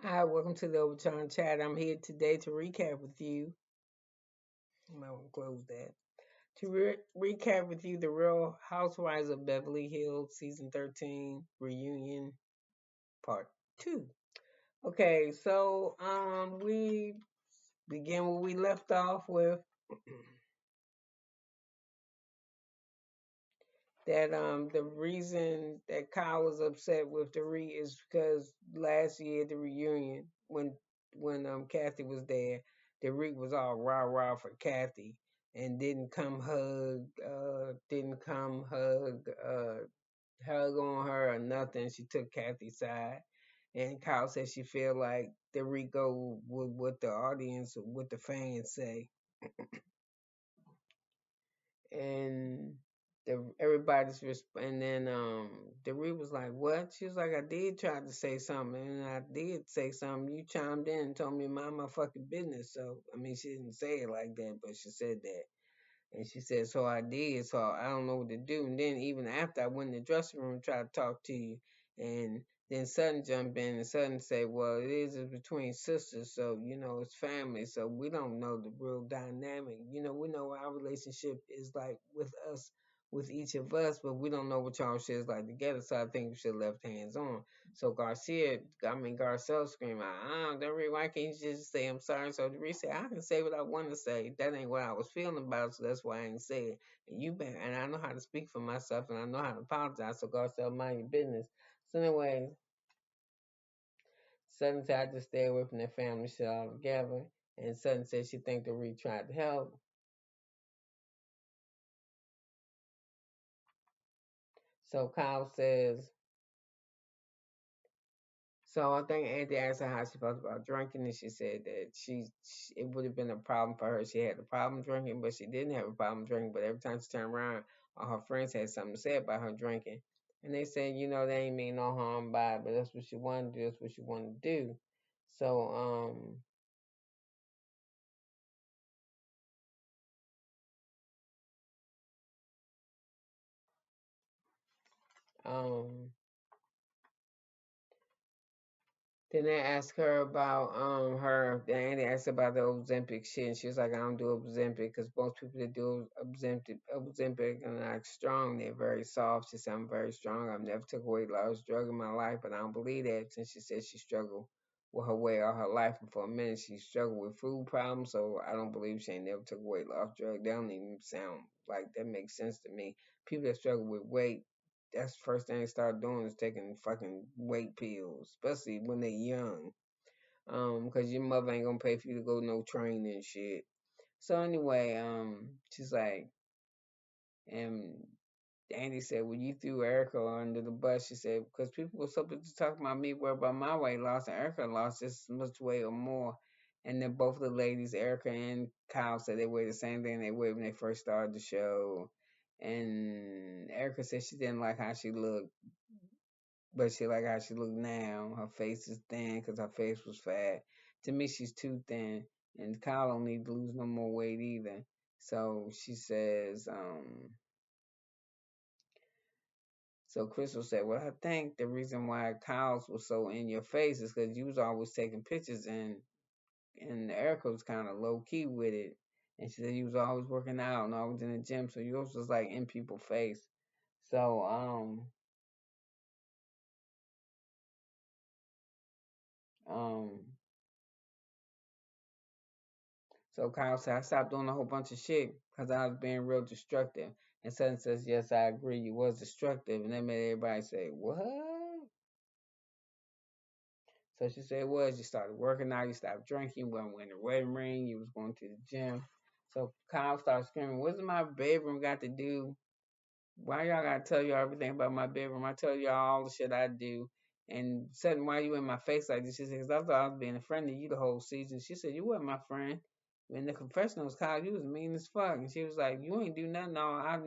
Hi, welcome to the Obachanchatter. I'm here today to recap with you. I might want to close that. To recap with you the Real Housewives of Beverly Hills Season 13 Reunion Part 2. Okay, so we begin where we left off with that the reason that Kyle was upset with Dorit is because last year at the reunion when Kathy was there, Dorit was all rah rah for Kathy and didn't come hug on her or nothing. She took Kathy's side. And Kyle said she feel like Dorit go with what the audience, what the fans say, and and then Doree was like, "What?" She was like, "I did try to say something, and I did say something. You chimed in and told me to mind my fucking business." So I mean, she didn't say it like that, but she said that. And she said, "So I did, so I don't know what to do." And then even after I went in the dressing room and tried to talk to you, and then Sutton jumped in and Sutton said, "Well, it's between sisters, so it's family, so we don't know the real dynamic. We know our relationship is like with us, with each of us, but we don't know what y'all shit is like together. So I think we should have left hands on." So Garcelle screamed out, Doree, why can't you just say I'm sorry? So Doree said, I can say what I want to say. That ain't what I was feeling about, so that's why I ain't say it. And I know how to speak for myself and I know how to apologize. So Garcelle, mind your business. So anyway, Sutton said I just stay away from their family shit altogether. And Sutton said she think Doree tried to help. So Kyle says, so I think Andy asked her how she felt about drinking, and she said that it would have been a problem for her. She had a problem drinking, but she didn't have a problem drinking. But every time she turned around, all her friends had something to say about her drinking, and they said, they ain't mean no harm by it, but that's what she wanted to do. That's what she wanted to do. So um Then they asked her about then they asked about the Ozempic shit, and she was like, "I don't do Ozempic because most people that do Ozempic are not strong. They're very soft." She said, "I'm very strong. I've never took a weight loss drug in my life, but I don't believe that." Since she said she struggled with her weight all her life, and for a minute she struggled with food problems, so I don't believe she ain't never took a weight loss drug. That don't even sound like that makes sense to me. People that struggle with weight, that's the first thing they start doing is taking fucking weight pills, especially when they young. Because your mother ain't gonna pay for you to go no training and shit. So anyway, she's like, and Andy said, "Well, you threw Erica under the bus." She said, "Because people were supposed to talk about me, worry about my weight loss, and Erica lost just as much weight or more." And then both of the ladies, Erica and Kyle, said they weighed the same thing they weighed when they first started the show. And Erica said she didn't like how she looked, but she like how she look now. Her face is thin because her face was fat. To me, she's too thin. And Kyle don't need to lose no more weight either. So she says, so Crystal said, well, I think the reason why Kyle's was so in your face is because you was always taking pictures and Erica was kind of low key with it. And she said you was always working out and always in the gym. So yours was like in people's face. So, um, So Kyle said, I stopped doing a whole bunch of shit because I was being real destructive. And Sutton says, yes, I agree, you was destructive. And that made everybody say, what? So she said, it was. You started working out, you stopped drinking, you weren't wearing a wedding ring, you was going to the gym. So Kyle started screaming, what's my bedroom got to do? Why y'all gotta tell y'all everything about my bedroom? I tell y'all all the shit I do. And suddenly, why you in my face like this? She said, 'Cause I thought I was being a friend to you the whole season. She said, you wasn't my friend. In the confessionals, Kyle, you was mean as fuck. And she was like, you ain't do nothing.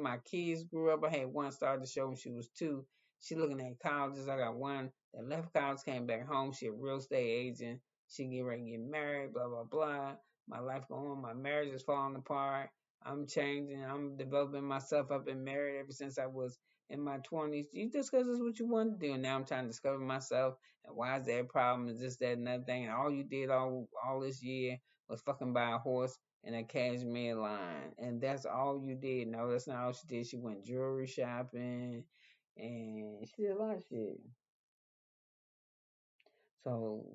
My kids grew up. I had one started the show when she was 2. She looking at colleges. I got one that left college, came back home. She a real estate agent. She get ready to get married, blah, blah, blah. My life going on. My marriage is falling apart. I'm changing. I'm developing myself. I've been married ever since I was in my 20s. You discuss this what you want to do. Now I'm trying to discover myself. And why is that a problem? Is this, that, and that thing? And all you did all this year was fucking buy a horse and a cashmere line. And that's all you did. No, that's not all she did. She went jewelry shopping and she did a lot of shit. So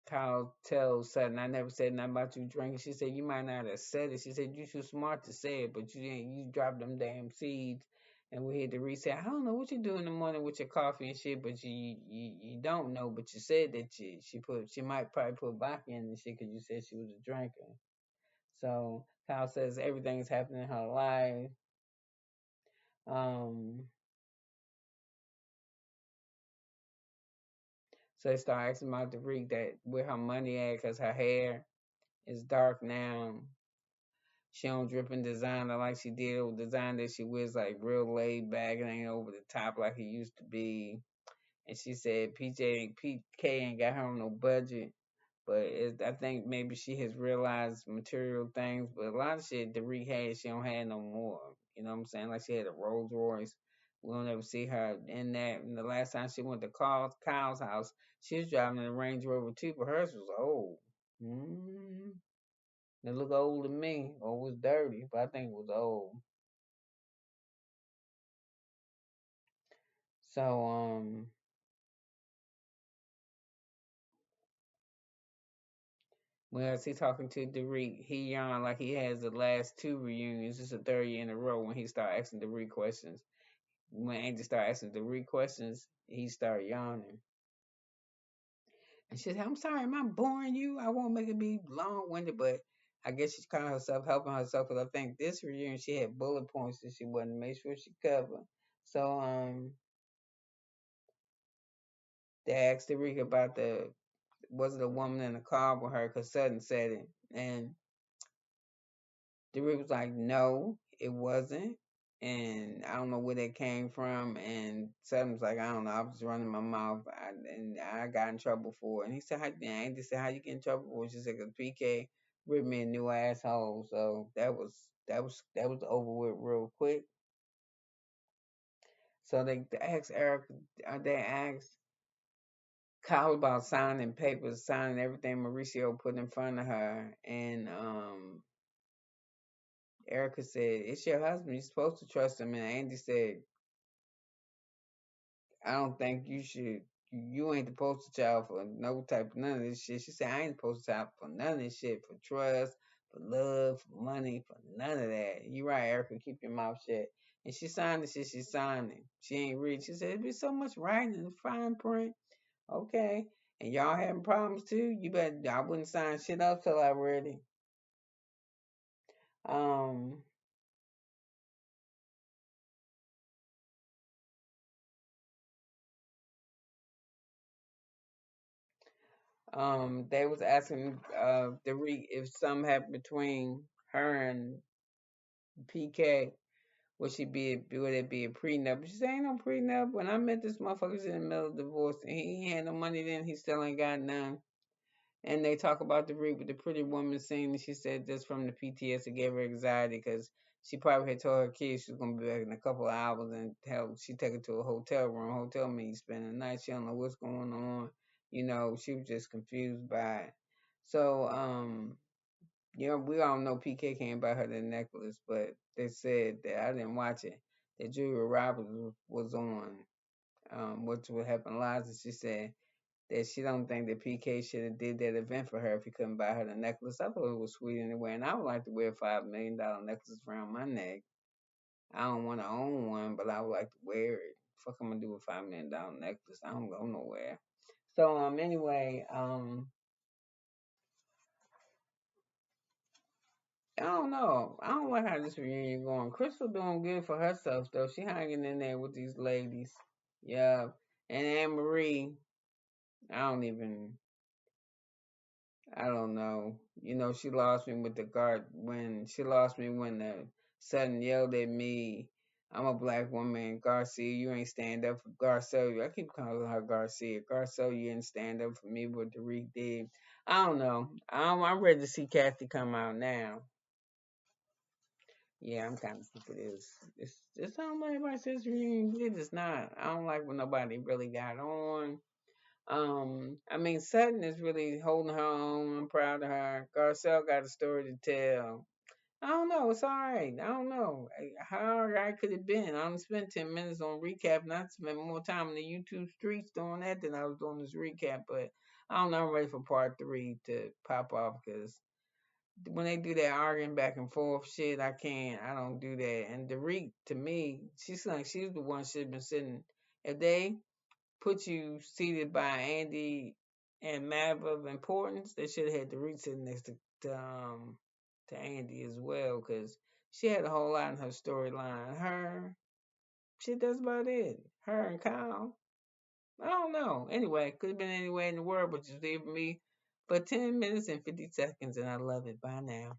Kyle tells Sutton, I never said nothing about you drinking. She said, you might not have said it. She said, you too smart to say it, but you didn't. You dropped them damn seeds. And we had to reset. I don't know what you do in the morning with your coffee and shit, but you don't know. But you said that she might probably put vodka in and shit because you said she was a drinker. So Kyle says everything's happening in her life. Um, so they start asking about the rig that where her money at because her hair is dark now. She don't drip in designer like she did with design that she wears like real laid back and ain't over the top like it used to be. And she said PK ain't got her on no budget. But I think maybe she has realized material things, but a lot of shit Dorit had, she don't have no more. You know what I'm saying? Like she had a Rolls Royce. We don't ever see her in that. And the last time she went to Kyle's house, she was driving a Range Rover too, but hers was old. Mm-hmm. It looked old to me, or it was dirty, but I think it was old. So, well, as he talking to Dorit, he yawned like he has the last two reunions. It's the third year in a row when he start asking Dorit questions. When Angie start asking Dorit questions, he start yawning. And she said, I'm sorry, am I boring you? I won't make it be long-winded, but I guess she's kind of herself, helping herself, because I think this reunion she had bullet points that she wanted to make sure she covered. So, they asked Dorit about was it a woman in the car with her? Because Sutton said it. And Dorit was like, no, it wasn't. And I don't know where that came from. And Sutton was like, I don't know. I was running my mouth. And I got in trouble for it. And he said, Andy said, how you get in trouble for it? She said, because PK ripped me a new asshole. So that was over with real quick. So they asked Eric, they asked Kyle about signing papers, signing everything Mauricio put in front of her. And Erica said, it's your husband. You're supposed to trust him. And Andy said, I don't think you should. You ain't the poster child for no type of none of this shit. She said, I ain't the poster child for none of this shit. For trust, for love, for money, for none of that. You right, Erica. Keep your mouth shut. And she signed the shit she signed it. She ain't read. She said, there's so much writing in the fine print. Okay. And y'all having problems too? You better, I wouldn't sign shit up till I read it. Um, they was asking if something happened between her and PK, would it be a prenup? She said ain't no prenup. When I met this motherfucker's in the middle of divorce and he ain't had no money then, he still ain't got none. And they talk about with the pretty woman scene, and she said this from the PTS, it gave her anxiety because she probably had told her kids she was gonna be back in a couple of hours, and hell, she took her to a hotel room. Hotel means spending the night. She don't know what's going on. You know, she was just confused by it. So, we all know PK came buy her the necklace, but they said that I didn't watch it. That Julia Roberts was on what would happen live, and she said that she don't think that PK should have did that event for her if he couldn't buy her the necklace. I thought it was sweet anyway, and I would like to wear a $5 million necklace around my neck. I don't want to own one, but I would like to wear it. Fuck, I'm gonna do a $5 million necklace. I don't go nowhere. So anyway, I don't know. I don't like how this reunion going. Crystal doing good for herself though. She hanging in there with these ladies. Yeah, and Anne Marie. I don't even. I don't know. You know, she lost me with the guard when she lost me when the Sutton yelled at me. I'm a black woman, Garcia. You ain't stand up for Garcia. I keep calling her Garcia. Garcia, you didn't stand up for me. What Dorit did. I don't know. I'm ready to see Kathy come out now. Yeah, I'm kind of sick of this. It's I don't like my sister reunion. It is not. I don't like when nobody really got on. I mean, Sutton is really holding her own. I'm proud of her. Garcelle got a story to tell. I don't know. It's all right. I don't know. How alright could it been? I only spent 10 minutes on recap, and I spent more time in the YouTube streets doing that than I was doing this recap. But I don't know. I'm ready for part three to pop off because when they do that arguing back and forth shit, I can't. I don't do that. And Dorit, to me, she's like she's the one should have been sitting. If they put you seated by Andy and Mav of importance, they should have had Dorit sitting next to Andy as well, because she had a whole lot in her storyline. Her, she does about it. Her and Kyle. I don't know. Anyway, could have been anywhere in the world, but just leave me for 10 minutes and 50 seconds, and I love it by now.